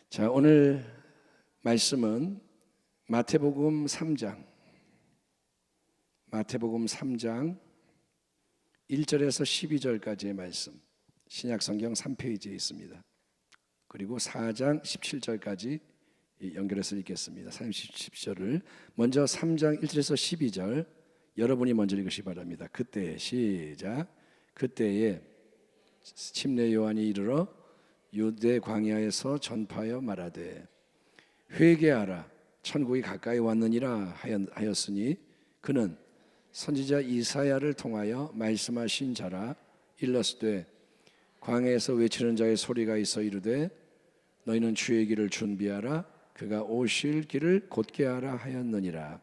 자, 오늘 말씀은 마태복음 3장 1절에서 12절까지의 말씀, 신약성경 3페이지에 있습니다. 그리고 4장 17절까지 연결해서 읽겠습니다. 30절을 먼저 3장 1절에서 12절 여러분이 먼저 읽으시기 바랍니다. 그때 시작. 그때에 침례 요한이 이르러 유대 광야에서 전파하여 말하되 회개하라 천국이 가까이 왔느니라 하였으니 그는 선지자 이사야를 통하여 말씀하신 자라. 일러스되 광야에서 외치는 자의 소리가 있어 이르되 너희는 주의 길을 준비하라 그가 오실 길을 곧게 하라 하였느니라.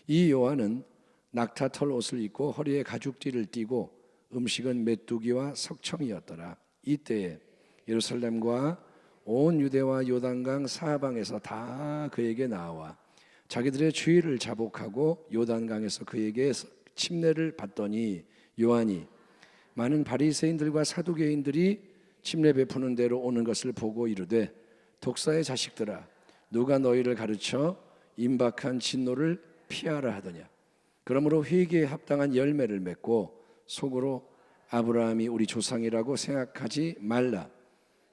이 요한은 낙타털 옷을 입고 허리에 가죽띠를 띠고 음식은 메뚜기와 석청이었더라. 이때에 예루살렘과 온 유대와 요단강 사방에서 다 그에게 나와 자기들의 주의를 자복하고 요단강에서 그에게 침례를 받더니 요한이 많은 바리새인들과 사두개인들이 침례 베푸는 대로 오는 것을 보고 이르되 독사의 자식들아 누가 너희를 가르쳐 임박한 진노를 피하라 하더냐. 그러므로 회개에 합당한 열매를 맺고 속으로 아브라함이 우리 조상이라고 생각하지 말라.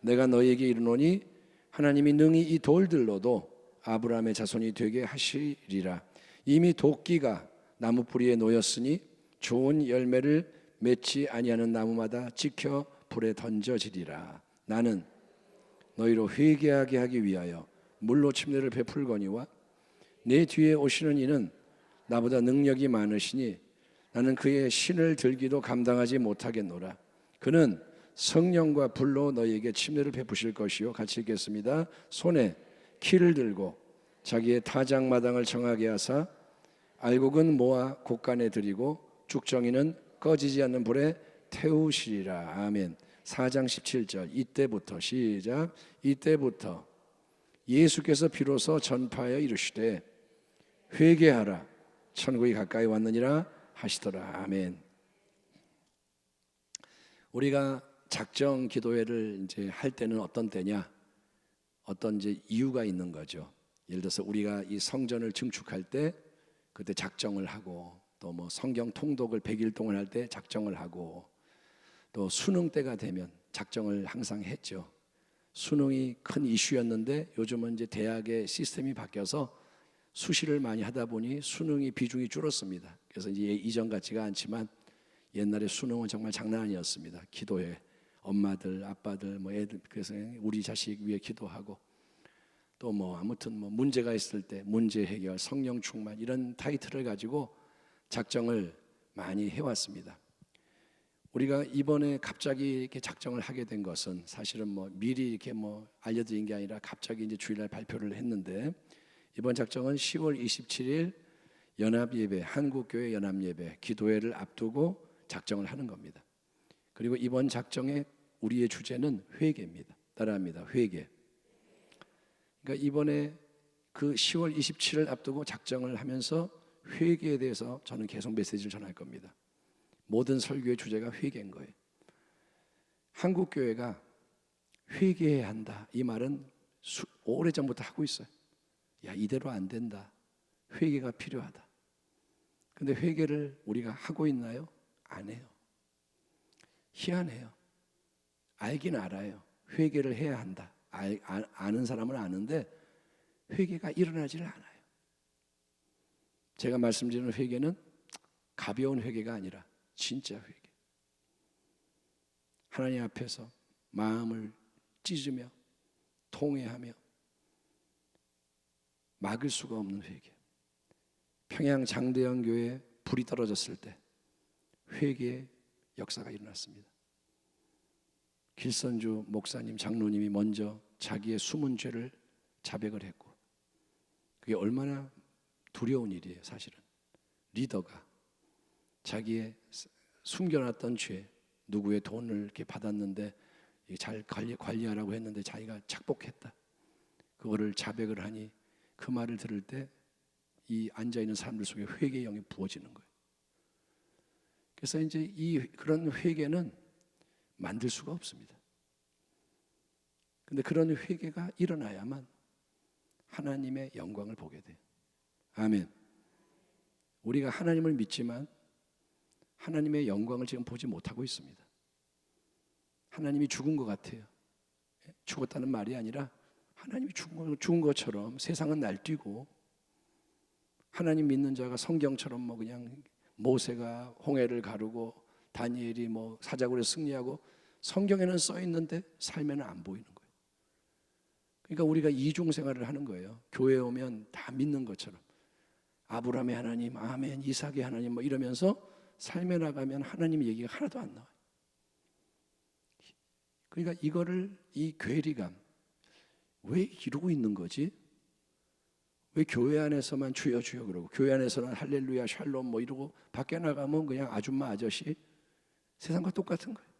내가 너희에게 이르노니 하나님이 능히 이 돌들로도 아브라함의 자손이 되게 하시리라. 이미 도끼가 나무 뿌리에 놓였으니 좋은 열매를 맺지 아니하는 나무마다 찍혀 불에 던져지리라. 나는 너희로 회개하게 하기 위하여 물로 침례를 베풀거니와 내 뒤에 오시는 이는 나보다 능력이 많으시니 나는 그의 신을 들기도 감당하지 못하겠노라. 그는 성령과 불로 너희에게 침례를 베푸실 것이요. 같이 읽겠습니다. 손에 키를 들고 자기의 타작마당을 정하게 하사 알곡은 모아 곡간에 들이고 죽정이는 꺼지지 않는 불에 태우시리라. 아멘. 4장 17절 이때부터 시작. 이때부터 예수께서 비로소 전파하여 이르시되 회개하라 천국이 가까이 왔느니라 하시더라. 아멘. 우리가 작정 기도회를 이제 할 때는 어떤 때냐? 어떤 이제 이유가 있는 거죠. 예를 들어서 우리가 이 성전을 증축할 때 그때 작정을 하고 또 뭐 성경 통독을 100일 동안 할 때 작정을 하고 또 수능 때가 되면 작정을 항상 했죠. 수능이 큰 이슈였는데 요즘은 이제 대학의 시스템이 바뀌어서 수시를 많이 하다 보니 수능이 비중이 줄었습니다. 그래서 이제 이전 같지가 않지만 옛날에 수능은 정말 장난 아니었습니다. 기도회 엄마들, 아빠들, 뭐 애들 그래서 우리 자식 위해 기도하고 또 뭐 아무튼 뭐 문제가 있을 때 문제 해결, 성령 충만 이런 타이틀을 가지고 작정을 많이 해왔습니다. 우리가 이번에 갑자기 이렇게 작정을 하게 된 것은 사실은 뭐 미리 이렇게 뭐 알려드린 게 아니라 갑자기 이제 주일날 발표를 했는데 이번 작정은 10월 27일 연합예배, 한국교회 연합예배 기도회를 앞두고 작정을 하는 겁니다. 그리고 이번 작정의 우리의 주제는 회개입니다. 따라합니다. 회개. 그러니까 이번에 그 10월 27일 앞두고 작정을 하면서 회개에 대해서 저는 계속 메시지를 전할 겁니다. 모든 설교의 주제가 회개인 거예요. 한국교회가 회개해야 한다. 이 말은 오래전부터 하고 있어요. 야, 이대로 안 된다. 회개가 필요하다. 근데 회개를 우리가 하고 있나요? 안 해요. 희한해요. 알긴 알아요. 회개를 해야 한다. 아는 사람은 아는데 회개가 일어나지를 않아요. 제가 말씀드리는 회개는 가벼운 회개가 아니라 진짜 회개. 하나님 앞에서 마음을 찢으며 통회하며 막을 수가 없는 회개. 평양 장대영 교회에 불이 떨어졌을 때 회개의 역사가 일어났습니다. 길선주 목사님, 장로님이 먼저 자기의 숨은 죄를 자백을 했고 그게 얼마나 두려운 일이에요. 사실은 리더가 자기의 숨겨놨던 죄, 누구의 돈을 이렇게 받았는데 잘 관리하라고 했는데 자기가 착복했다. 그거를 자백을 하니 그 말을 들을 때 이 앉아있는 사람들 속에 회개의 영이 부어지는 거예요. 그래서 이제 그런 회개는 만들 수가 없습니다. 근데 그런 회개가 일어나야만 하나님의 영광을 보게 돼요. 아멘. 우리가 하나님을 믿지만 하나님의 영광을 지금 보지 못하고 있습니다. 하나님이 죽은 것 같아요. 죽었다는 말이 아니라 하나님이 죽은 것처럼 세상은 날뛰고, 하나님 믿는 자가 성경처럼 뭐 그냥 모세가 홍해를 가르고 다니엘이 뭐 사자굴에 승리하고 성경에는 써 있는데 삶에는 안 보이는 거예요. 그러니까 우리가 이중 생활을 하는 거예요. 교회 오면 다 믿는 것처럼 아브라함의 하나님, 아멘, 이삭의 하나님 뭐 이러면서 삶에 나가면 하나님 얘기가 하나도 안 나와요. 그러니까 이거를, 이 괴리감, 왜 이러고 있는 거지? 왜 교회 안에서만 주여 주여 그러고 교회 안에서는 할렐루야 샬롬 뭐 이러고 밖에 나가면 그냥 아줌마 아저씨, 세상과 똑같은 거예요.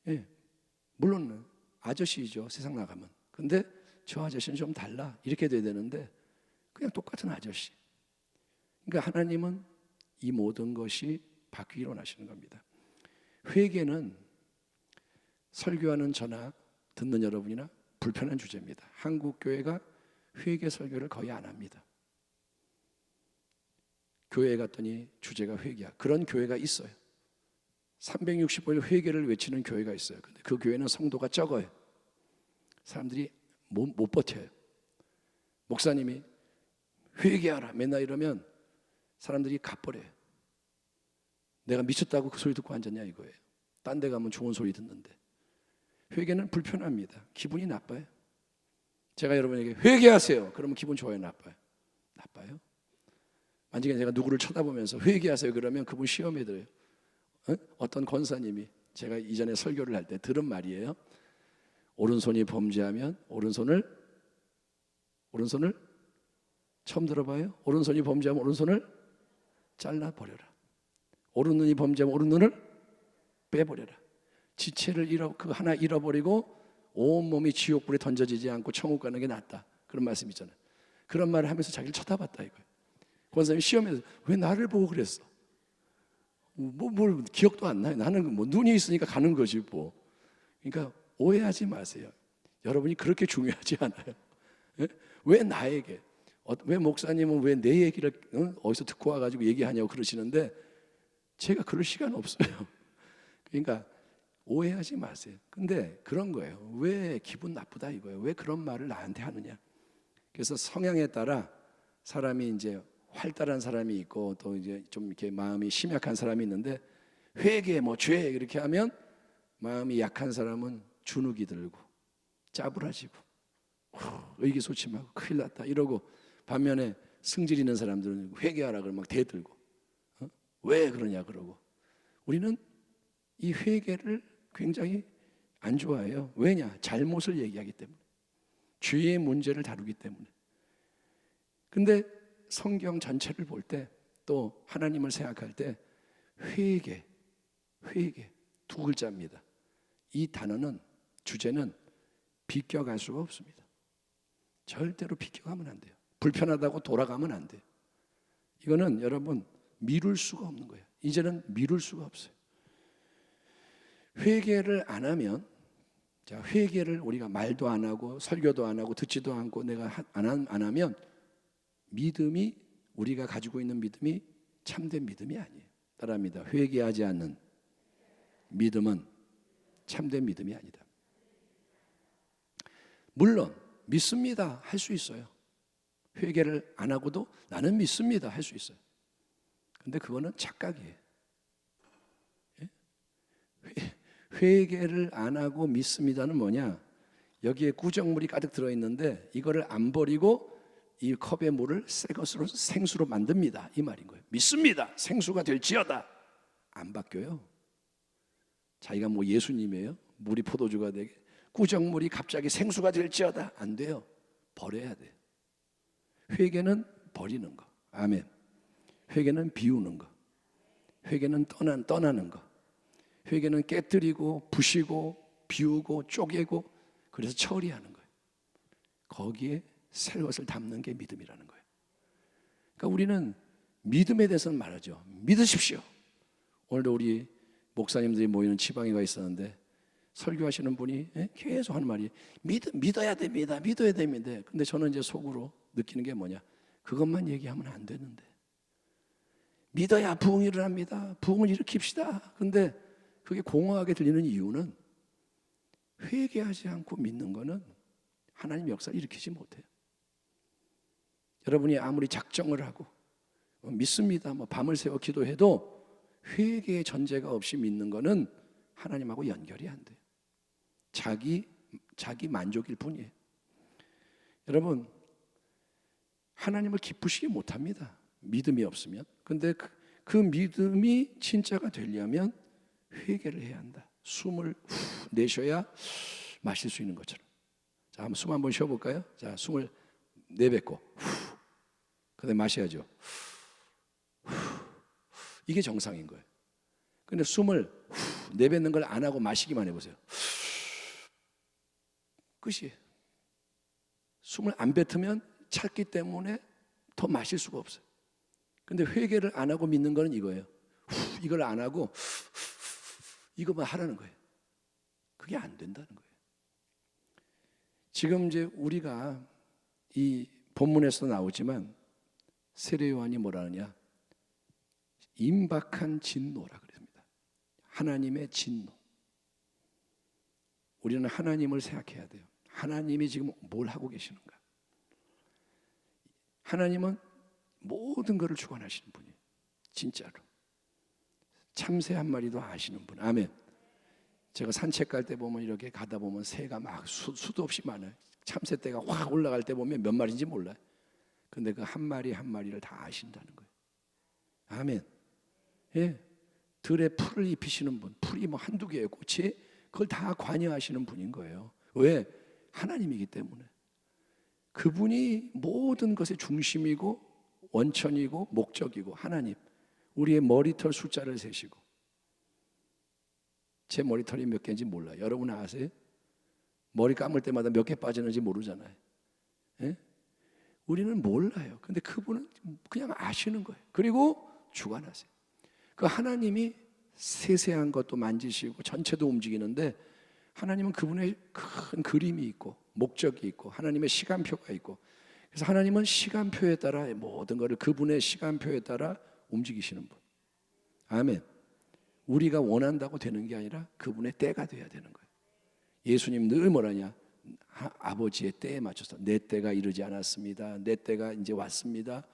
예, 물론 아저씨죠, 세상 나가면. 근데 저 아저씨는 좀 달라 이렇게 돼야 되는데 그냥 똑같은 아저씨. 그러니까 하나님은 이 모든 것이 바뀌기를 원하시는 겁니다. 회개는 설교하는 저나 듣는 여러분이나 불편한 주제입니다. 한국 교회가 회개 설교를 거의 안 합니다. 교회에 갔더니 주제가 회개야. 그런 교회가 있어요. 365일 회개를 외치는 교회가 있어요. 근데 그 교회는 성도가 적어요. 사람들이 못 버텨요. 목사님이 회개하라 맨날 이러면 사람들이 가버려요. 내가 미쳤다고 그 소리 듣고 앉았냐 이거예요. 딴 데 가면 좋은 소리 듣는데. 회개는 불편합니다. 기분이 나빠요. 제가 여러분에게 회개하세요 그러면 기분 좋아요, 나빠요? 나빠요. 만약에 제가 누구를 쳐다보면서 회개하세요 그러면 그분 시험에 들어요. 어떤 권사님이 제가 이전에 설교를 할 때 들은 말이에요. 오른손이 범죄하면 오른손을 처음 들어봐요? 오른손이 범죄하면 오른손을 잘라버려라. 오른눈이 범죄하면 오른눈을 빼버려라. 지체를 그 하나 잃어버리고 온몸이 지옥불에 던져지지 않고 천국 가는 게 낫다. 그런 말씀 있잖아요. 그런 말을 하면서 자기를 쳐다봤다 이거예요. 권사님이 시험에서 왜 나를 보고 그랬어? 뭘 기억도 안 나요. 나는 뭐 눈이 있으니까 가는 거지 뭐. 그러니까 오해하지 마세요. 여러분이 그렇게 중요하지 않아요. 예? 왜 나에게, 왜 목사님은 왜 내 얘기를 어디서 듣고 와가지고 얘기하냐고 그러시는데 제가 그럴 시간 없어요. 그러니까 오해하지 마세요. 근데 그런 거예요. 왜 기분 나쁘다 이거예요. 왜 그런 말을 나한테 하느냐. 그래서 성향에 따라 사람이 이제 활달한 사람이 있고 또 이제 좀 이렇게 마음이 심약한 사람이 있는데, 회개 뭐 죄 이렇게 하면 마음이 약한 사람은 주눅이 들고 짜부라지고 의기소침하고 큰일 났다 이러고, 반면에 승질 있는 사람들은 회개하라 그러면 막 대들고 왜 그러냐 그러고. 우리는 이 회개를 굉장히 안 좋아해요. 왜냐? 잘못을 얘기하기 때문에, 죄의 문제를 다루기 때문에. 근데 성경 전체를 볼 때, 또 하나님을 생각할 때 회개 두 글자입니다. 이 단어는, 주제는 비껴갈 수가 없습니다. 절대로 비껴가면 안 돼요. 불편하다고 돌아가면 안 돼요. 이거는 여러분 미룰 수가 없는 거예요. 이제는 미룰 수가 없어요. 회개를 안 하면, 자, 회개를 우리가 말도 안 하고 설교도 안 하고 듣지도 않고 내가 안 하면 믿음이, 우리가 가지고 있는 믿음이 참된 믿음이 아니에요. 따라합니다. 회개하지 않는 믿음은 참된 믿음이 아니다. 물론 믿습니다 할 수 있어요. 회개를 안 하고도 나는 믿습니다 할 수 있어요. 근데 그거는 착각이에요. 회개를 안 하고 믿습니다는 뭐냐? 여기에 구정물이 가득 들어있는데 이거를 안 버리고 이 컵의 물을 새 것으로 생수로 만듭니다 이 말인 거예요. 믿습니다 생수가 될지어다. 안 바뀌어요. 자기가 뭐 예수님이에요? 물이 포도주가 되게. 구정물이 갑자기 생수가 될지어다. 안 돼요. 버려야 돼요. 회개는 버리는 거. 아멘. 회개는 비우는 거. 회개는 떠나는 거. 회개는 깨뜨리고 부시고 비우고 쪼개고 그래서 처리하는 거예요. 거기에 새 것을 담는 게 믿음이라는 거예요. 그러니까 우리는 믿음에 대해서는 말하죠. 믿으십시오. 오늘도 우리 목사님들이 모이는 지방에 가 있었는데 설교하시는 분이 계속 하는 말이 믿어야 됩니다. 믿어야 됩니다. 근데 저는 이제 속으로 느끼는 게 뭐냐? 그것만 얘기하면 안 되는데. 믿어야 부흥이 일어납니다. 부흥을 일으킵시다. 근데 그게 공허하게 들리는 이유는 회개하지 않고 믿는 거는 하나님 역사를 일으키지 못해요. 여러분이 아무리 작정을 하고 믿습니다. 밤을 새워 기도해도 회개의 전제가 없이 믿는 거는 하나님하고 연결이 안 돼요. 자기 만족일 뿐이에요. 여러분, 하나님을 기쁘시게 못합니다. 믿음이 없으면. 근데 그 믿음이 진짜가 되려면 회개를 해야 한다. 숨을 후 내쉬어야 마실 수 있는 것처럼. 자, 한번 숨 한번 쉬어볼까요? 자, 숨을 내뱉고 후. 그다음에 마셔야죠. 후. 이게 정상인 거예요. 근데 숨을 후 내뱉는 걸 안 하고 마시기만 해보세요. 끝이에요. 숨을 안 뱉으면 찼기 때문에 더 마실 수가 없어요. 근데 회개를 안 하고 믿는 거는 이거예요. 이걸 안 하고 이것만 하라는 거예요. 그게 안 된다는 거예요. 지금 이제 우리가 이 본문에서 나오지만 세례 요한이 뭐라 하느냐? 임박한 진노라 그랬습니다. 하나님의 진노. 우리는 하나님을 생각해야 돼요. 하나님이 지금 뭘 하고 계시는가? 하나님은 모든 것을 주관하시는 분이에요. 진짜로. 참새 한 마리도 아시는 분. 아멘. 제가 산책 갈 때 보면 이렇게 가다 보면 새가 막 수도 없이 많아요. 참새 떼가 확 올라갈 때 보면 몇 마리인지 몰라요. 근데 그 한 마리 한 마리를 다 아신다는 거예요. 아멘. 예. 들에 풀을 입히시는 분. 풀이 뭐 한두 개의 꽃이 그걸 다 관여하시는 분인 거예요. 왜? 하나님이기 때문에. 그분이 모든 것의 중심이고 원천이고 목적이고 하나님. 우리의 머리털 숫자를 세시고. 제 머리털이 몇 개인지 몰라요. 여러분 아세요? 머리 감을 때마다 몇 개 빠지는지 모르잖아요. 예? 우리는 몰라요. 근데 그분은 그냥 아시는 거예요. 그리고 주관하세요. 그 하나님이 세세한 것도 만지시고 전체도 움직이는데 하나님은 그분의 큰 그림이 있고 목적이 있고 하나님의 시간표가 있고 그래서 하나님은 시간표에 따라 모든 것을 그분의 시간표에 따라 움직이시는 분. 아멘. 우리가 원한다고 되는 게 아니라 그분의 때가 돼야 되는 거예요. 예수님 늘 뭐라냐? 아버지의 때에 맞춰서 내 때가 이르지 않았습니다. 내 때가 이제 왔습니다.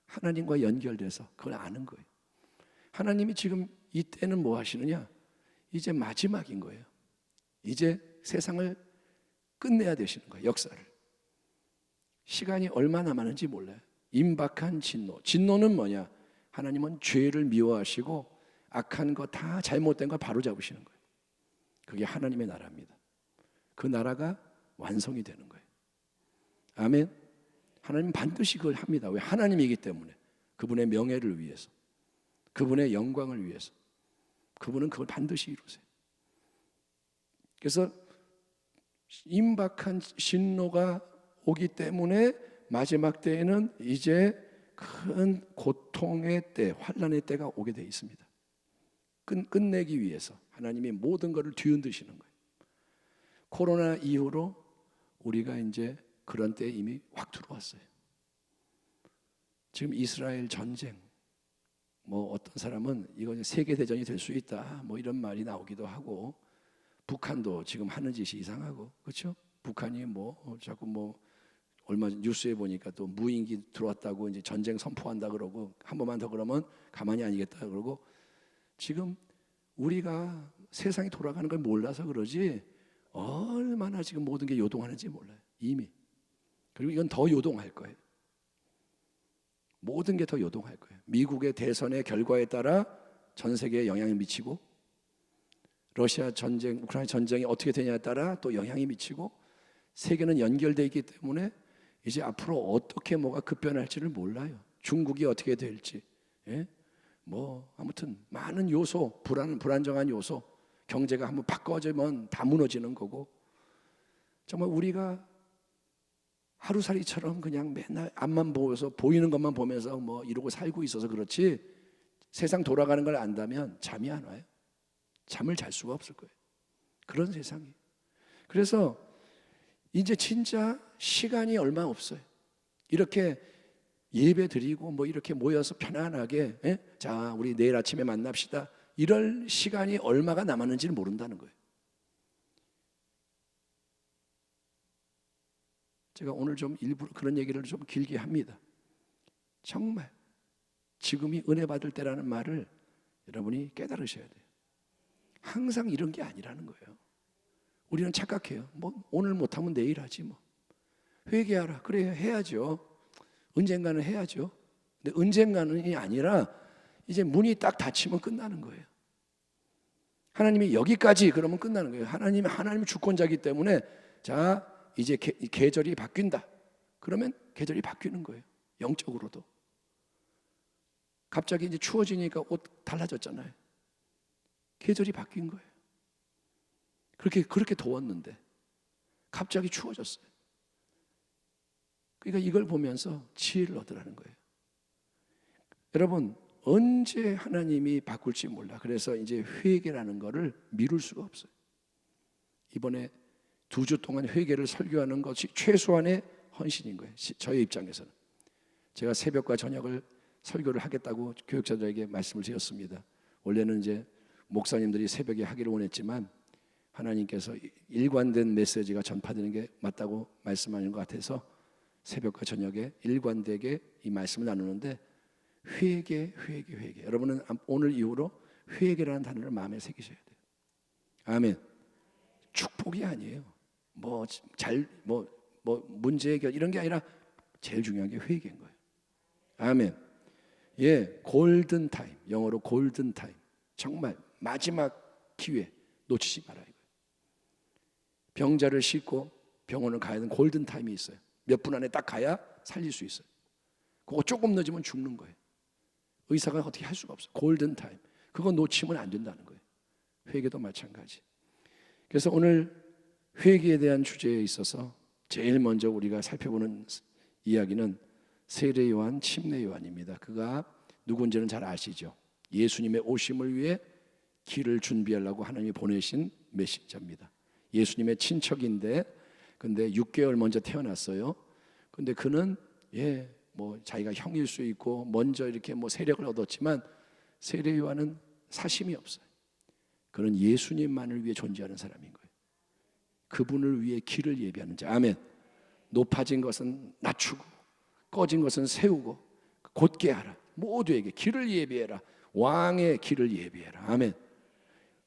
하나님과 연결돼서 그걸 아는 거예요. 하나님이 지금 이 때는 뭐 하시느냐? 이제 마지막인 거예요. 이제 세상을 끝내야 되시는 거예요. 역사를. 시간이 얼마나 남았는지 몰라요. 임박한 진노. 진노는 뭐냐? 하나님은 죄를 미워하시고 악한 거 다 잘못된 거 바로 잡으시는 거예요. 그게 하나님의 나라입니다. 그 나라가 완성이 되는 거예요. 아멘. 하나님 반드시 그걸 합니다. 왜? 하나님이기 때문에. 그분의 명예를 위해서. 그분의 영광을 위해서. 그분은 그걸 반드시 이루세요. 그래서 임박한 진노가 오기 때문에 마지막 때에는 이제 큰 고통의 때, 환난의 때가 오게 되어 있습니다. 끝내기 위해서 하나님이 모든 것을 뒤흔드시는 거예요. 코로나 이후로 우리가 이제 그런 때에 이미 확 들어왔어요. 지금 이스라엘 전쟁, 뭐 어떤 사람은 이거 세계 대전이 될 수 있다, 뭐 이런 말이 나오기도 하고, 북한도 지금 하는 짓이 이상하고, 그렇죠? 북한이 뭐 자꾸 뭐 얼마 전 뉴스에 보니까 또 무인기 들어왔다고 이제 전쟁 선포한다 그러고 한 번만 더 그러면 가만히 아니겠다 그러고 지금 우리가 세상이 돌아가는 걸 몰라서 그러지 얼마나 지금 모든 게 요동하는지 몰라요. 이미. 그리고 이건 더 요동할 거예요. 모든 게 더 요동할 거예요. 미국의 대선의 결과에 따라 전 세계에 영향이 미치고 러시아 전쟁, 우크라이나 전쟁이 어떻게 되냐에 따라 또 영향이 미치고 세계는 연결되어 있기 때문에 이제 앞으로 어떻게 뭐가 급변할지를 몰라요. 중국이 어떻게 될지. 예? 뭐 아무튼 많은 요소, 불안정한 요소, 경제가 한번 바꿔지면 다 무너지는 거고 정말 우리가 하루살이처럼 그냥 맨날 앞만 보여서 보이는 것만 보면서 뭐 이러고 살고 있어서 그렇지 세상 돌아가는 걸 안다면 잠이 안 와요. 잠을 잘 수가 없을 거예요. 그런 세상이에요. 그래서 이제 진짜 시간이 얼마 없어요. 이렇게 예배 드리고 뭐 이렇게 모여서 편안하게 자 우리 내일 아침에 만납시다 이럴 시간이 얼마가 남았는지를 모른다는 거예요. 제가 오늘 좀 일부러 그런 얘기를 좀 길게 합니다. 정말 지금이 은혜 받을 때라는 말을 여러분이 깨달으셔야 돼요. 항상 이런 게 아니라는 거예요. 우리는 착각해요. 뭐 오늘 못하면 내일 하지 뭐. 회개하라. 그래 해야죠. 언젠가는 해야죠. 근데 언젠가는이 아니라 이제 문이 딱 닫히면 끝나는 거예요. 하나님이 여기까지 그러면 끝나는 거예요. 하나님이 주권자이기 때문에 자 이제 계절이 바뀐다. 그러면 계절이 바뀌는 거예요. 영적으로도. 갑자기 이제 추워지니까 옷 달라졌잖아요. 계절이 바뀐 거예요. 그렇게 더웠는데 갑자기 추워졌어요. 그러니까 이걸 보면서 지혜를 얻으라는 거예요. 여러분 언제 하나님이 바꿀지 몰라. 그래서 이제 회개라는 거를 미룰 수가 없어요. 이번에 2주 동안 회개를 설교하는 것이 최소한의 헌신인 거예요. 저의 입장에서는. 제가 새벽과 저녁을 설교를 하겠다고 교육자들에게 말씀을 드렸습니다. 원래는 이제 목사님들이 새벽에 하기를 원했지만 하나님께서 일관된 메시지가 전파되는 게 맞다고 말씀하는 것 같아서 새벽과 저녁에 일관되게 이 말씀을 나누는데 회개. 여러분은 오늘 이후로 회개라는 단어를 마음에 새기셔야 돼요. 아멘. 축복이 아니에요. 문제 해결 이런 게 아니라 제일 중요한 게 회개인 거예요. 아멘. 예, 골든 타임. 영어로 골든 타임. 정말 마지막 기회 놓치지 말아요. 병자를 싣고 병원을 가야 되는 골든 타임이 있어요. 몇 분 안에 딱 가야 살릴 수 있어요. 그거 조금 늦으면 죽는 거예요. 의사가 어떻게 할 수가 없어요. 골든 타임. 그거 놓치면 안 된다는 거예요. 회개도 마찬가지. 그래서 오늘 회개에 대한 주제에 있어서 제일 먼저 우리가 살펴보는 이야기는 세례 요한, 침례 요한입니다. 그가 누군지는 잘 아시죠? 예수님의 오심을 위해 길을 준비하려고 하나님이 보내신 메시저입니다. 예수님의 친척인데 근데 6개월 먼저 태어났어요. 근데 그는 자기가 형일 수 있고 먼저 이렇게 세력을 얻었지만 세례 요한은 사심이 없어요. 그는 예수님만을 위해 존재하는 사람인 거예요. 그분을 위해 길을 예비하는 자. 아멘. 높아진 것은 낮추고 꺼진 것은 세우고 곧게 하라. 모두에게 길을 예비해라. 왕의 길을 예비해라. 아멘.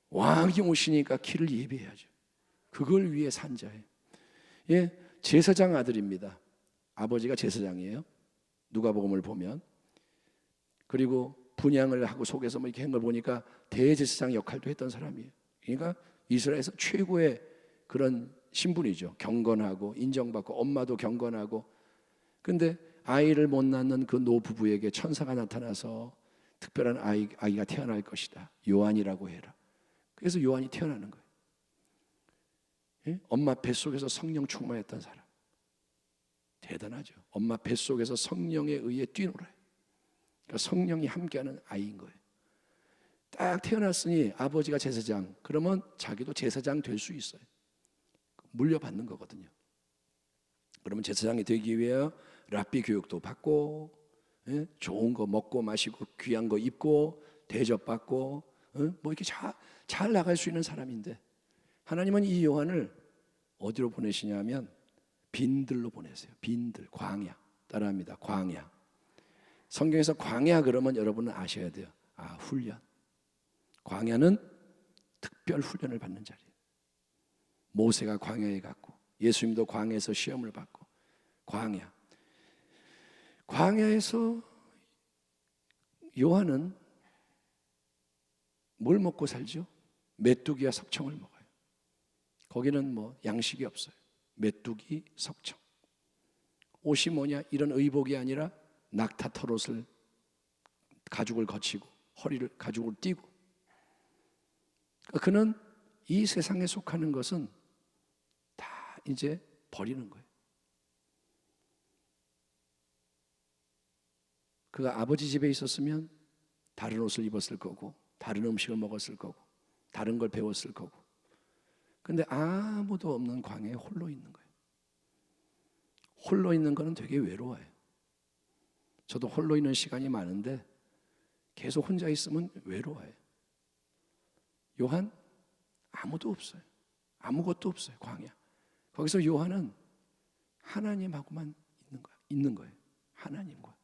왕이 오시니까 길을 예비해야죠. 그걸 위해 산 자예요. 제사장 아들입니다. 아버지가 제사장이에요. 누가복음을 보면. 그리고 분향을 하고 속에서 이렇게 한 걸 보니까 대제사장 역할도 했던 사람이에요. 그러니까 이스라엘에서 최고의 그런 신분이죠. 경건하고 인정받고 엄마도 경건하고. 근데 아이를 못 낳는 그 노부부에게 천사가 나타나서 특별한 아이가 태어날 것이다. 요한이라고 해라. 그래서 요한이 태어나는 거예요. 엄마 뱃속에서 성령 충만했던 사람. 대단하죠. 엄마 뱃속에서 성령에 의해 뛰놀아요. 그러니까 성령이 함께하는 아이인 거예요. 딱 태어났으니 아버지가 제사장, 그러면 자기도 제사장 될 수 있어요. 물려받는 거거든요. 그러면 제사장이 되기 위해 랍비 교육도 받고 좋은 거 먹고 마시고 귀한 거 입고 대접받고 이렇게 잘 나갈 수 있는 사람인데 하나님은 이 요한을 어디로 보내시냐면 빈들로 보내세요. 빈들, 광야. 따라합니다. 광야. 성경에서 광야 그러면 여러분은 아셔야 돼요. 훈련. 광야는 특별 훈련을 받는 자리예요. 모세가 광야에 갔고 예수님도 광야에서 시험을 받고 광야. 광야에서 요한은 뭘 먹고 살죠? 메뚜기와 석청을 먹어요. 거기는 양식이 없어요. 메뚜기, 석청. 옷이 뭐냐? 이런 의복이 아니라 낙타 털옷을 가죽을 거치고 허리를 가죽을 띠고. 그는 이 세상에 속하는 것은 다 이제 버리는 거예요. 그가 아버지 집에 있었으면 다른 옷을 입었을 거고 다른 음식을 먹었을 거고 다른 걸 배웠을 거고 근데 아무도 없는 광야에 홀로 있는 거예요. 홀로 있는 거는 되게 외로워요. 저도 홀로 있는 시간이 많은데 계속 혼자 있으면 외로워요. 요한 아무도 없어요. 아무것도 없어요. 광야. 거기서 요한은 하나님하고만 있는 거예요. 하나님과.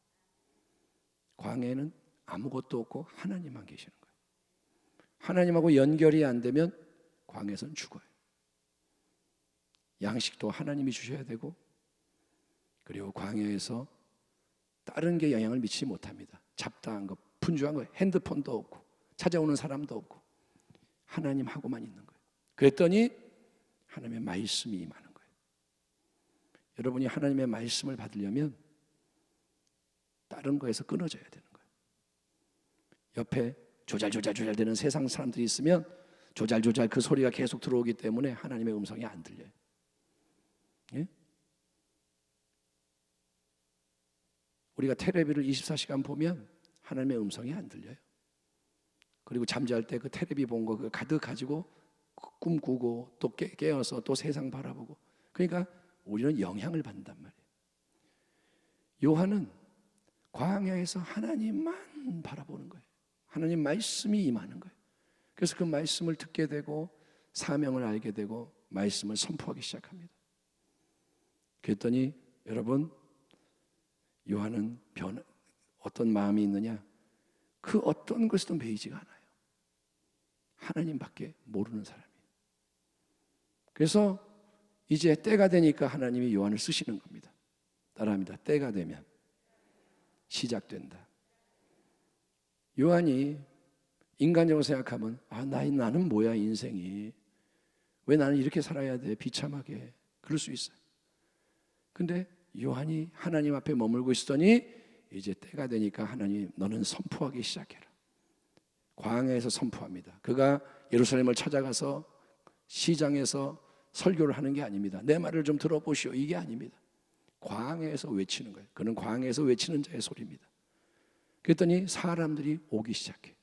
광야에는 아무것도 없고 하나님만 계시는 거예요. 하나님하고 연결이 안 되면 광야에서는 죽어요. 양식도 하나님이 주셔야 되고, 그리고 광야에서 다른 게 영향을 미치지 못합니다. 잡다한 거, 분주한 거, 핸드폰도 없고 찾아오는 사람도 없고 하나님하고만 있는 거예요. 그랬더니 하나님의 말씀이 임하는 거예요. 여러분이 하나님의 말씀을 받으려면 다른 거에서 끊어져야 되는 거예요. 옆에 조잘조잘 되는 세상 사람들이 있으면 조잘조잘 그 소리가 계속 들어오기 때문에 하나님의 음성이 안 들려요. 예? 우리가 텔레비를 24시간 보면 하나님의 음성이 안 들려요. 그리고 잠잘 때 그 텔레비 본 거 가득 가지고 꿈꾸고 또 깨어서 또 세상 바라보고, 그러니까 우리는 영향을 받는단 말이에요. 요한은 광야에서 하나님만 바라보는 거예요. 하나님 말씀이 임하는 거예요. 그래서 그 말씀을 듣게 되고 사명을 알게 되고 말씀을 선포하기 시작합니다. 그랬더니 여러분, 요한은 어떤 마음이 있느냐? 그 어떤 것에도 매이지가 않아요. 하나님밖에 모르는 사람이에요. 그래서 이제 때가 되니까 하나님이 요한을 쓰시는 겁니다. 따라합니다. 때가 되면 시작된다. 요한이 인간적으로 생각하면 나는 뭐야 인생이, 왜 나는 이렇게 살아야 돼, 비참하게, 그럴 수 있어요. 근데 요한이 하나님 앞에 머물고 있었더니 이제 때가 되니까 하나님, 너는 선포하기 시작해라. 광야에서 선포합니다. 그가 예루살렘을 찾아가서 시장에서 설교를 하는 게 아닙니다. 내 말을 좀 들어보시오, 이게 아닙니다. 광야에서 외치는 거예요. 그는 광야에서 외치는 자의 소리입니다. 그랬더니 사람들이 오기 시작해.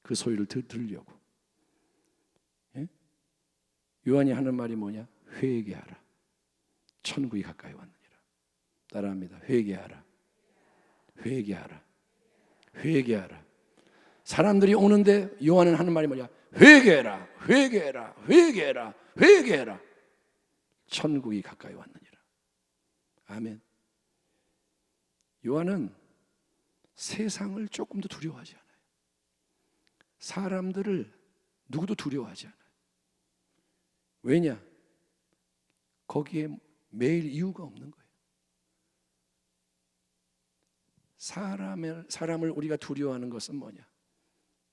그 소리를 들으려고. 예? 요한이 하는 말이 뭐냐? 회개하라. 천국이 가까이 왔느니라. 따라합니다. 회개하라. 회개하라. 회개하라. 사람들이 오는데 요한은 하는 말이 뭐냐? 회개해라. 회개해라. 회개해라. 회개해라. 천국이 가까이 왔느니라. 아멘. 요한은 세상을 조금도 두려워하지 않아요. 사람들을 누구도 두려워하지 않아요. 왜냐? 거기에 매일 이유가 없는 거예요. 사람을 우리가 두려워하는 것은 뭐냐?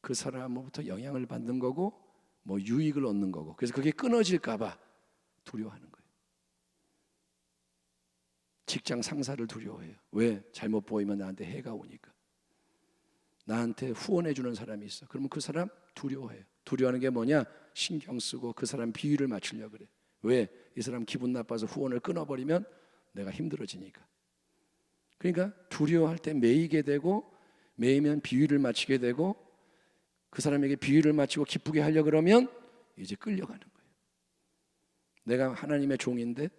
그 사람으로부터 영향을 받는 거고 뭐 유익을 얻는 거고, 그래서 그게 끊어질까 봐 두려워하는 거예요. 직장 상사를 두려워해요. 왜? 잘못 보이면 나한테 해가 오니까. 나한테 후원해 주는 사람이 있어. 그러면 그 사람 두려워해요. 두려워하는 게 뭐냐? 신경 쓰고 그 사람 비위를 맞추려고 그래. 왜? 이 사람 기분 나빠서 후원을 끊어버리면 내가 힘들어지니까. 그러니까 두려워할 때 매이게 되고, 매이면 비위를 맞추게 되고, 그 사람에게 비위를 맞추고 기쁘게 하려고 그러면 이제 끌려가는 거예요. 내가 하나님의 종인데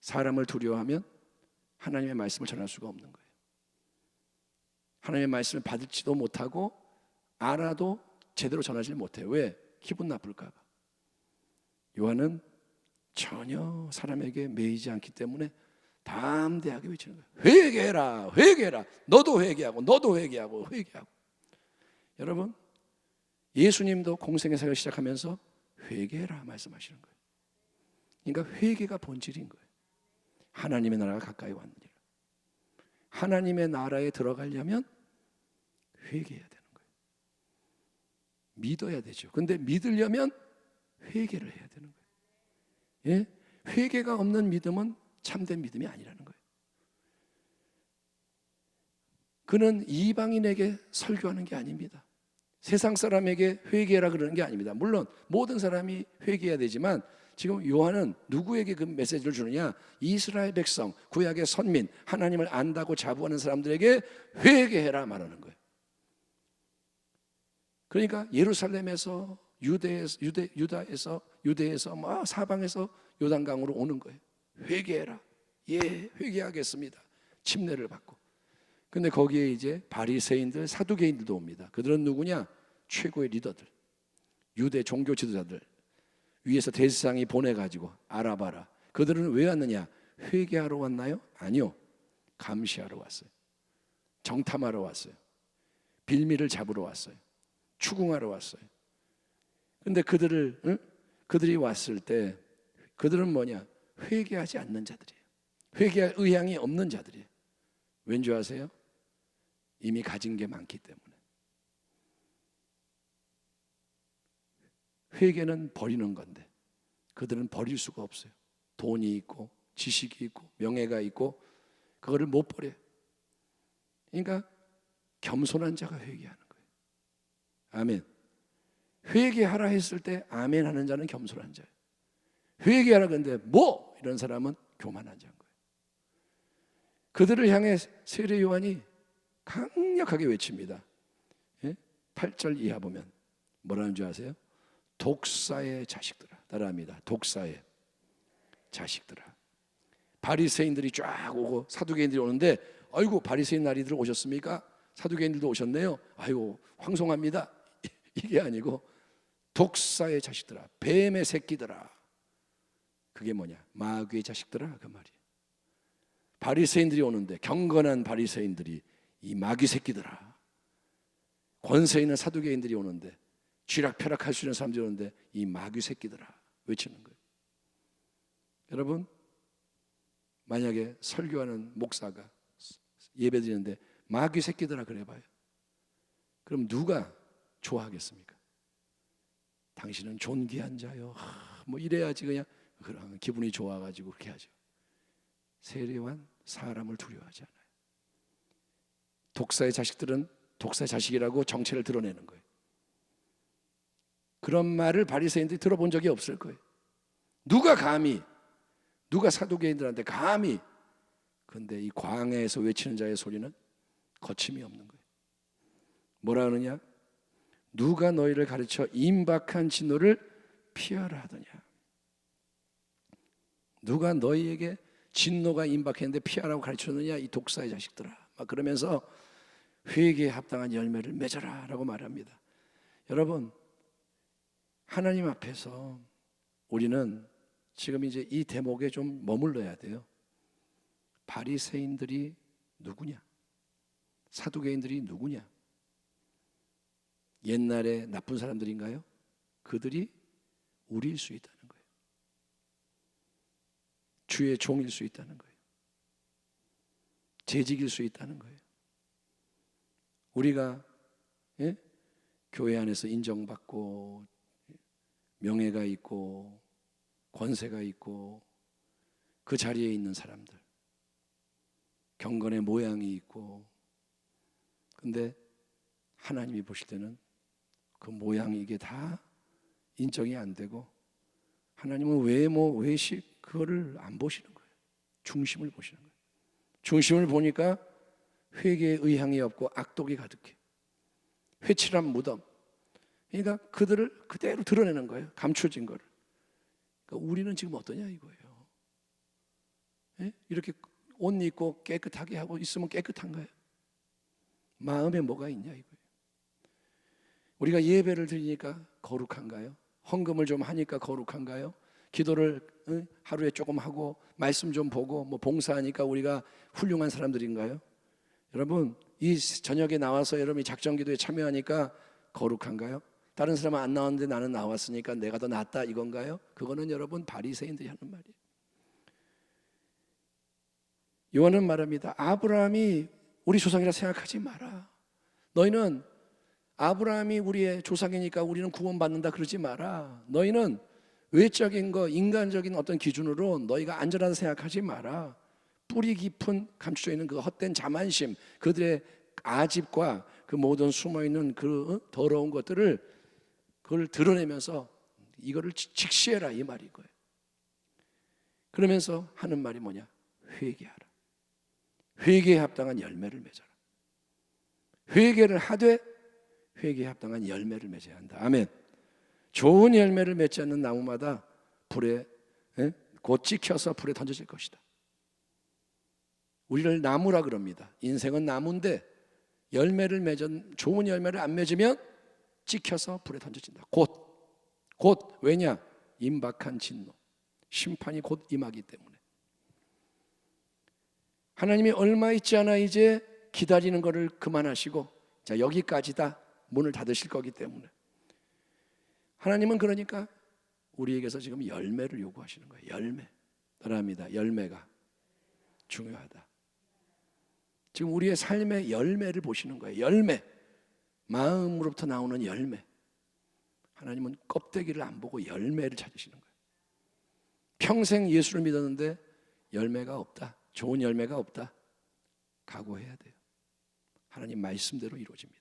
사람을 두려워하면 하나님의 말씀을 전할 수가 없는 거예요. 하나님의 말씀을 받을지도 못하고 알아도 제대로 전하지 못해요. 왜? 기분 나쁠까 봐. 요한은 전혀 사람에게 매이지 않기 때문에 담대하게 외치는 거예요. 회개해라. 회개해라. 너도 회개하고 너도 회개하고 회개하고. 여러분, 예수님도 공생의 사역을 시작하면서 회개해라 말씀하시는 거예요. 그러니까 회개가 본질인 거예요. 하나님의 나라가 가까이 왔느니라. 하나님의 나라에 들어가려면 회개해야 되는 거예요. 믿어야 되죠. 근데 믿으려면 회개를 해야 되는 거예요. 예? 회개가 없는 믿음은 참된 믿음이 아니라는 거예요. 그는 이방인에게 설교하는 게 아닙니다. 세상 사람에게 회개해라 그러는 게 아닙니다. 물론 모든 사람이 회개해야 되지만 지금 요한은 누구에게 그 메시지를 주느냐? 이스라엘 백성, 구약의 선민, 하나님을 안다고 자부하는 사람들에게 회개해라 말하는 거예요. 그러니까 예루살렘에서 유대에서 막 사방에서 요단강으로 오는 거예요. 회개해라. 예, 회개하겠습니다. 침례를 받고. 근데 거기에 이제 바리새인들, 사두개인들도 옵니다. 그들은 누구냐? 최고의 리더들, 유대 종교 지도자들, 위에서 대제사장이 보내가지고 알아봐라. 그들은 왜 왔느냐? 회개하러 왔나요? 아니요, 감시하러 왔어요. 정탐하러 왔어요. 빌미를 잡으러 왔어요. 추궁하러 왔어요. 근데 그들이 왔을 때 그들은 뭐냐? 회개하지 않는 자들이에요. 회개할 의향이 없는 자들이에요. 왠지 아세요? 이미 가진 게 많기 때문에. 회개는 버리는 건데 그들은 버릴 수가 없어요. 돈이 있고 지식이 있고 명예가 있고 그거를 못 버려요. 그러니까 겸손한 자가 회개하는 거예요. 아멘. 회개하라 했을 때 아멘 하는 자는 겸손한 자예요. 회개하라 근데 뭐 이런 사람은 교만한 자인 거예요. 그들을 향해 세례 요한이 강력하게 외칩니다. 8절 이하 보면 뭐라는 줄 아세요? 독사의 자식들아. 따라합니다. 독사의 자식들아. 바리새인들이 쫙 오고 사두개인들이 오는데, 아이고 바리새인 나리들 오셨습니까? 사두개인들도 오셨네요. 아이고 황송합니다. 이게 아니고 독사의 자식들아, 뱀의 새끼들아. 그게 뭐냐? 마귀의 자식들아, 그 말이에요. 바리새인들이 오는데, 경건한 바리새인들이 이 마귀 새끼들아. 권세 있는 사두개인들이 오는데, 쥐락펴락할 수 있는 사람들이 오는데 이 마귀 새끼들아 외치는 거예요. 여러분, 만약에 설교하는 목사가 예배 드리는데 마귀 새끼들아 그래 봐요. 그럼 누가 좋아하겠습니까? 당신은 존귀한 자요. 뭐 이래야지 그냥 기분이 좋아가지고 그렇게 하죠. 세례요한 사람을 두려워하지 않아요. 독사의 자식들은 독사의 자식이라고 정체를 드러내는 거예요. 그런 말을 바리새인들이 들어본 적이 없을 거예요. 누가 사두개인들한테 감히. 그런데 이 광야에서 외치는 자의 소리는 거침이 없는 거예요. 뭐라 하느냐? 누가 너희를 가르쳐 임박한 진노를 피하라 하더냐? 누가 너희에게 진노가 임박했는데 피하라고 가르쳤느냐? 이 독사의 자식들아. 막 그러면서 회개에 합당한 열매를 맺어라 라고 말합니다. 여러분, 하나님 앞에서 우리는 지금 이제 이 대목에 좀 머물러야 돼요. 바리새인들이 누구냐? 사두개인들이 누구냐? 옛날에 나쁜 사람들인가요? 그들이 우리일 수 있다는 거예요. 주의 종일 수 있다는 거예요. 재직일 수 있다는 거예요. 우리가 교회 안에서 인정받고 명예가 있고 권세가 있고 그 자리에 있는 사람들, 경건의 모양이 있고, 근데 하나님이 보실 때는 그 모양이 이게 다 인정이 안 되고, 하나님은 외모, 외식 그거를 안 보시는 거예요. 중심을 보시는 거예요. 중심을 보니까 회개의 의향이 없고 악독이 가득해. 회칠한 무덤. 그러니까 그들을 그대로 드러내는 거예요. 감춰진 거를. 그러니까 우리는 지금 어떠냐 이거예요. 이렇게 옷 입고 깨끗하게 하고 있으면 깨끗한가요? 마음에 뭐가 있냐 이거예요. 우리가 예배를 드리니까 거룩한가요? 헌금을 좀 하니까 거룩한가요? 기도를 하루에 조금 하고 말씀 좀 보고 뭐 봉사하니까 우리가 훌륭한 사람들인가요? 여러분, 이 저녁에 나와서 여러분이 작정기도에 참여하니까 거룩한가요? 다른 사람은 안 나왔는데 나는 나왔으니까 내가 더 낫다 이건가요? 그거는 여러분 바리새인들이 하는 말이에요. 요한은 말합니다. 아브라함이 우리 조상이라 생각하지 마라. 너희는 아브라함이 우리의 조상이니까 우리는 구원받는다 그러지 마라. 너희는 외적인 거, 인간적인 어떤 기준으로 너희가 안전하다 생각하지 마라. 뿌리 깊은 감추져 있는 그 헛된 자만심, 그들의 아집과 그 모든 숨어있는 그 더러운 것들을 그걸 드러내면서 이거를 직시해라 이 말인 거예요. 그러면서 하는 말이 뭐냐? 회개하라. 회개에 합당한 열매를 맺어라. 회개를 하되 회개에 합당한 열매를 맺어야 한다. 아멘. 좋은 열매를 맺지 않는 나무마다 불에 곧 찍혀서 불에 던져질 것이다. 우리를 나무라 그럽니다. 인생은 나무인데 열매를 맺은 좋은 열매를 안 맺으면 찍혀서 불에 던져진다. 곧 왜냐? 임박한 진노, 심판이 곧 임하기 때문에. 하나님이 얼마 있지 않아 이제 기다리는 것을 그만하시고 자 여기까지다 문을 닫으실 거기 때문에 하나님은 그러니까 우리에게서 지금 열매를 요구하시는 거예요. 열매. 따라합니다. 열매가 중요하다. 지금 우리의 삶의 열매를 보시는 거예요. 열매. 마음으로부터 나오는 열매. 하나님은 껍데기를 안 보고 열매를 찾으시는 거예요. 평생 예수를 믿었는데 열매가 없다. 좋은 열매가 없다. 각오해야 돼요. 하나님 말씀대로 이루어집니다.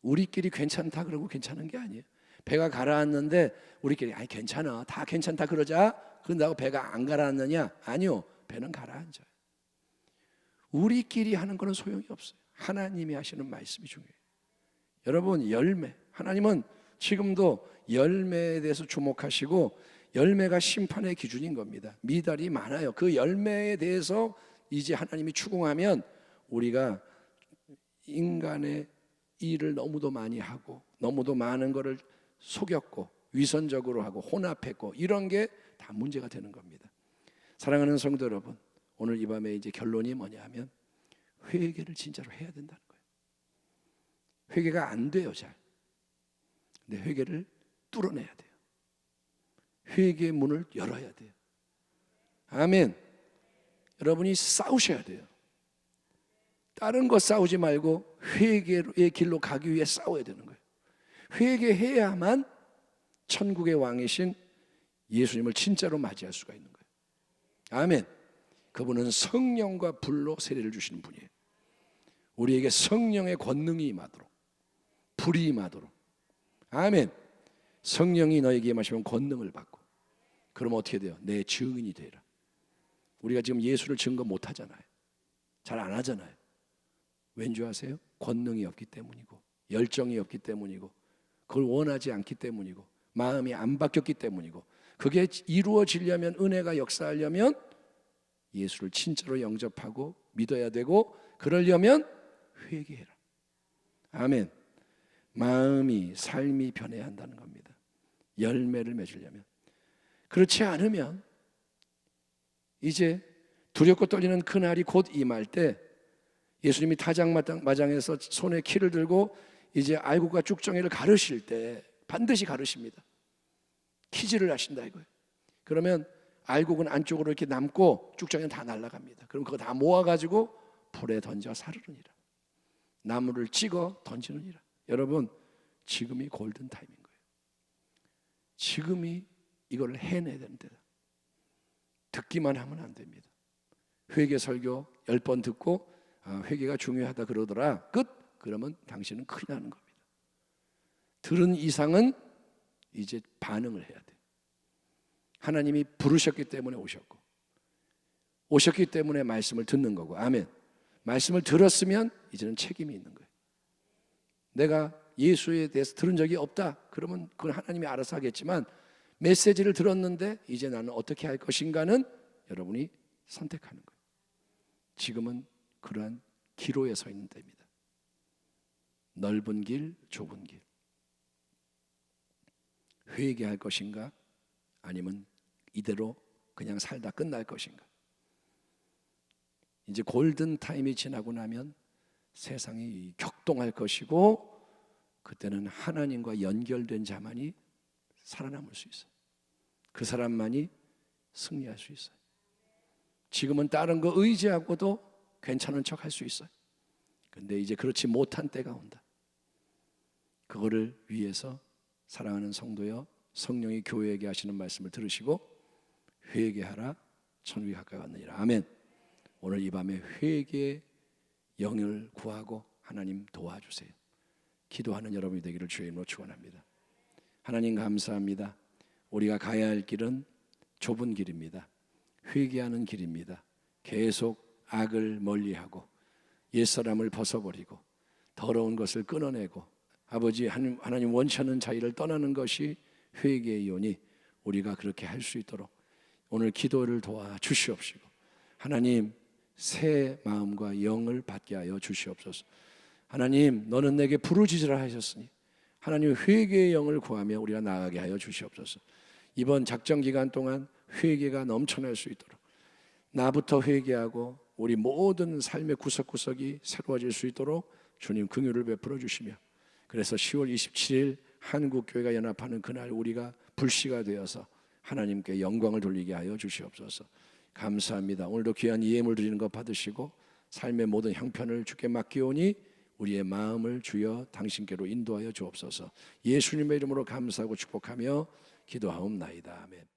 우리끼리 괜찮다 그러고 괜찮은 게 아니에요. 배가 가라앉는데 우리끼리 아니 괜찮아 다 괜찮다 그러자 그런다고 배가 안 가라앉느냐? 아니요. 배는 가라앉아요. 우리끼리 하는 거는 소용이 없어요. 하나님이 하시는 말씀이 중요해요. 여러분 열매 하나님은 지금도 열매에 대해서 주목하시고 열매가 심판의 기준인 겁니다. 미달이 많아요. 그 열매에 대해서 이제 하나님이 추궁하면 우리가 인간의 일을 너무도 많이 하고 너무도 많은 것을 속였고 위선적으로 하고 혼합했고 이런 게 다 문제가 되는 겁니다. 사랑하는 성도 여러분, 오늘 이 밤에 이제 결론이 뭐냐 하면 회개를 진짜로 해야 된다는 거예요. 회개가 안 돼요, 잘. 근데 회개를 뚫어내야 돼요. 회개의 문을 열어야 돼요. 아멘. 여러분이 싸우셔야 돼요. 다른 거 싸우지 말고 회개의 길로 가기 위해 싸워야 되는 거예요. 회개해야만 천국의 왕이신 예수님을 진짜로 맞이할 수가 있는 거예요. 아멘. 그분은 성령과 불로 세례를 주시는 분이에요. 우리에게 성령의 권능이 임하도록, 불이 임하도록. 아멘. 성령이 너에게 임하시면 권능을 받고 그러면 어떻게 돼요? 내 증인이 되라. 우리가 지금 예수를 증거 못 하잖아요. 잘 안 하잖아요. 왠지 아세요? 권능이 없기 때문이고 열정이 없기 때문이고 그걸 원하지 않기 때문이고 마음이 안 바뀌었기 때문이고 그게 이루어지려면 은혜가 역사하려면 예수를 진짜로 영접하고 믿어야 되고 그러려면 회개해라. 아멘. 마음이 삶이 변해야 한다는 겁니다. 열매를 맺으려면. 그렇지 않으면 이제 두렵고 떨리는 그날이 곧 임할 때 예수님이 타작마당에서 손에 키를 들고 이제 알곡과 쭉정이를 가르실 때 반드시 가르십니다. 키질을 하신다 이거예요. 그러면 알곡은 안쪽으로 이렇게 남고 쭉정이는 다 날아갑니다. 그럼 그거 다 모아가지고 불에 던져 사르느니라. 나무를 찍어 던지느니라. 여러분 지금이 골든 타임인 거예요. 지금이 이걸 해내야 되는 때다. 듣기만 하면 안 됩니다. 회개 설교 10번 듣고 회개가 중요하다 그러더라. 끝. 그러면 당신은 큰일 나는 겁니다. 들은 이상은 이제 반응을 해야 돼요. 하나님이 부르셨기 때문에 오셨기 때문에 말씀을 듣는 거고. 아멘. 말씀을 들었으면 이제는 책임이 있는 거예요. 내가 예수에 대해서 들은 적이 없다. 그러면 그건 하나님이 알아서 하겠지만 메시지를 들었는데 이제 나는 어떻게 할 것인가는 여러분이 선택하는 거예요. 지금은 그러한 기로에 서 있는 때입니다. 넓은 길, 좁은 길. 회개할 것인가? 아니면 이대로 그냥 살다 끝날 것인가? 이제 골든 타임이 지나고 나면 세상이 격동할 것이고 그때는 하나님과 연결된 자만이 살아남을 수 있어요. 그 사람만이 승리할 수 있어요. 지금은 다른 거 의지하고도 괜찮은 척 할 수 있어요. 근데 이제 그렇지 못한 때가 온다. 그거를 위해서 사랑하는 성도여, 성령이 교회에게 하시는 말씀을 들으시고 회개하라, 천국이 가까이 왔느니라. 아멘. 오늘 이 밤에 회개의 영을 구하고 하나님 도와주세요. 기도하는 여러분이 되기를 주의 이름으로 축원합니다. 하나님 감사합니다. 우리가 가야 할 길은 좁은 길입니다. 회개하는 길입니다. 계속 악을 멀리하고 옛사람을 벗어버리고 더러운 것을 끊어내고 아버지 하나님 원치 않는 자리를 떠나는 것이 회개이오니 우리가 그렇게 할 수 있도록 오늘 기도를 도와 주시옵시고 하나님 새 마음과 영을 받게 하여 주시옵소서. 하나님 너는 내게 부르짖으라 하셨으니 하나님 회개의 영을 구하며 우리가 나아가게 하여 주시옵소서. 이번 작정 기간 동안 회개가 넘쳐날 수 있도록 나부터 회개하고 우리 모든 삶의 구석구석이 새로워질 수 있도록 주님 긍휼을 베풀어 주시며 그래서 10월 27일 한국교회가 연합하는 그날 우리가 불씨가 되어서 하나님께 영광을 돌리게 하여 주시옵소서. 감사합니다. 오늘도 귀한 예물 드리는 것 받으시고 삶의 모든 형편을 주께 맡기오니 우리의 마음을 주여 당신께로 인도하여 주옵소서. 예수님의 이름으로 감사하고 축복하며 기도하옵나이다. 아멘.